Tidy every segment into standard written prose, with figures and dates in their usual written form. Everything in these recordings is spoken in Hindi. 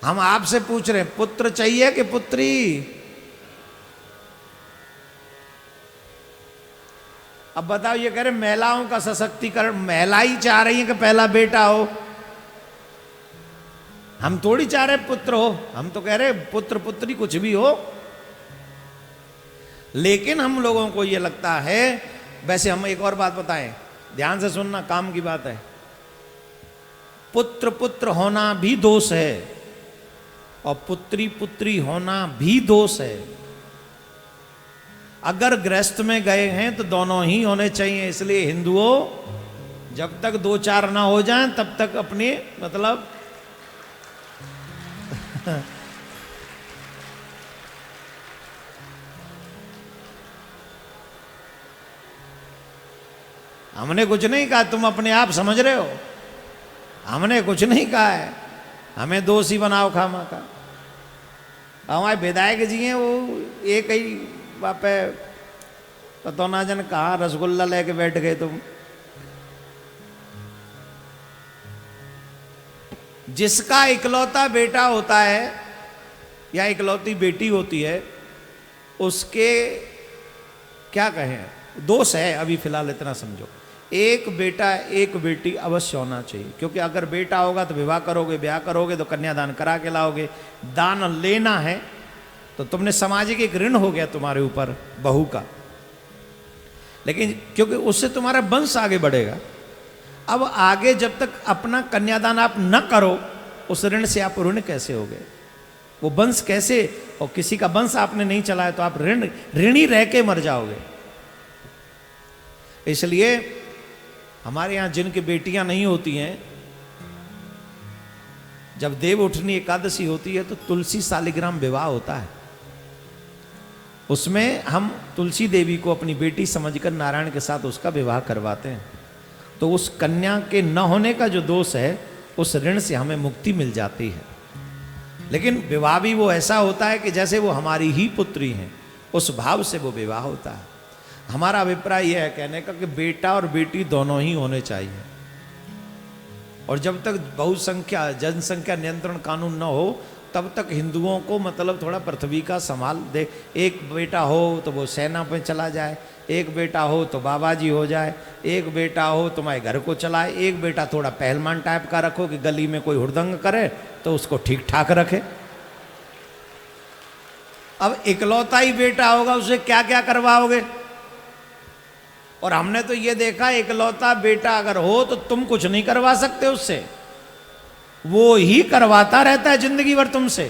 हम आपसे पूछ रहे हैं पुत्र चाहिए कि पुत्री? अब बताओ, ये कह रहे महिलाओं का सशक्तिकरण, महिला ही चाह रही है कि पहला बेटा हो। हम थोड़ी चाह रहे पुत्र हो, हम तो कह रहे पुत्र पुत्री कुछ भी हो। लेकिन हम लोगों को ये लगता है, वैसे हम एक और बात बताएं, ध्यान से सुनना, काम की बात है। पुत्र पुत्र होना भी दोष है और पुत्री पुत्री होना भी दोष है। अगर गृहस्थ में गए हैं तो दोनों ही होने चाहिए। इसलिए हिंदुओं, जब तक 2-4 ना हो जाएं तब तक अपने मतलब हमने कुछ नहीं कहा, तुम अपने आप समझ रहे हो। हमने कुछ नहीं कहा है, हमें दोषी बनाओ खामा का। हमारे विधायक जी हैं, वो एक ही बापे पतो ना जन कहा रसगुल्ला लेके बैठ गए तुम। जिसका इकलौता बेटा होता है या इकलौती बेटी होती है, उसके क्या कहें, दोष है। अभी फिलहाल इतना समझो, एक बेटा एक बेटी अवश्य होना चाहिए। क्योंकि अगर बेटा होगा तो विवाह करोगे, ब्याह करोगे तो कन्यादान करा के लाओगे। दान लेना है तो तुमने सामाजिक एक ऋण हो गया तुम्हारे ऊपर बहू का, लेकिन क्योंकि उससे तुम्हारा वंश आगे बढ़ेगा। अब आगे जब तक अपना कन्यादान आप न करो, उस ऋण से आप ऋण कैसे हो गए? वो वंश कैसे? और किसी का वंश आपने नहीं चलाया तो आप ऋणी रह के मर जाओगे। इसलिए हमारे यहां जिनकी बेटियां नहीं होती हैं, जब देव उठनी एकादशी होती है तो तुलसी शालिग्राम विवाह होता है। उसमें हम तुलसी देवी को अपनी बेटी समझकर नारायण के साथ उसका विवाह करवाते हैं। तो उस कन्या के न होने का जो दोष है, उस ऋण से हमें मुक्ति मिल जाती है। लेकिन विवाह भी वो ऐसा होता है कि जैसे वो हमारी ही पुत्री हैं, उस भाव से वो विवाह होता है। हमारा अभिप्राय यह है कहने का कि बेटा और बेटी दोनों ही होने चाहिए। और जब तक बहुसंख्या जनसंख्या नियंत्रण कानून न हो, तब तक हिंदुओं को मतलब थोड़ा पृथ्वी का संभाल दे। एक बेटा हो तो वो सेना पे चला जाए, एक बेटा हो तो बाबा जी हो जाए, एक बेटा हो तुम्हारे घर को चलाए, एक बेटा थोड़ा पहलवान टाइप का रखो कि गली में कोई हुड़दंग करे तो उसको ठीक ठाक रखे। अब इकलौता ही बेटा होगा, उसे क्या क्या करवाओगे? और हमने तो ये देखा, इकलौता बेटा अगर हो तो तुम कुछ नहीं करवा सकते उससे, वो ही करवाता रहता है जिंदगी भर तुमसे।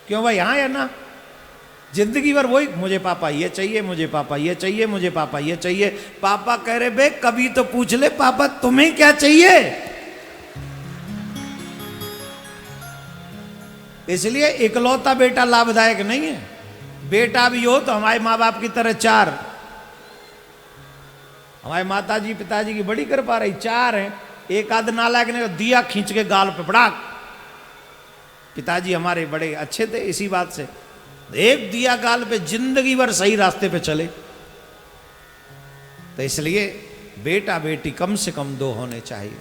क्यों भाई? हाँ या ना? जिंदगी भर वही, मुझे पापा ये चाहिए, मुझे पापा ये चाहिए, मुझे पापा ये चाहिए। पापा कह रहे बे कभी तो पूछ ले पापा तुम्हें क्या चाहिए। इसलिए इकलौता बेटा लाभदायक नहीं है। बेटा भी हो तो हमारे माँ बाप की तरह 4, हमारे माता जी पिताजी की बड़ी कृपा रही, 4 हैं। एक आध नालायक ने दिया खींच के गाल पे पड़ा। पिताजी हमारे बड़े अच्छे थे इसी बात से, एक दिया गाल पे जिंदगी भर सही रास्ते पे चले। तो इसलिए बेटा बेटी कम से कम 2 होने चाहिए।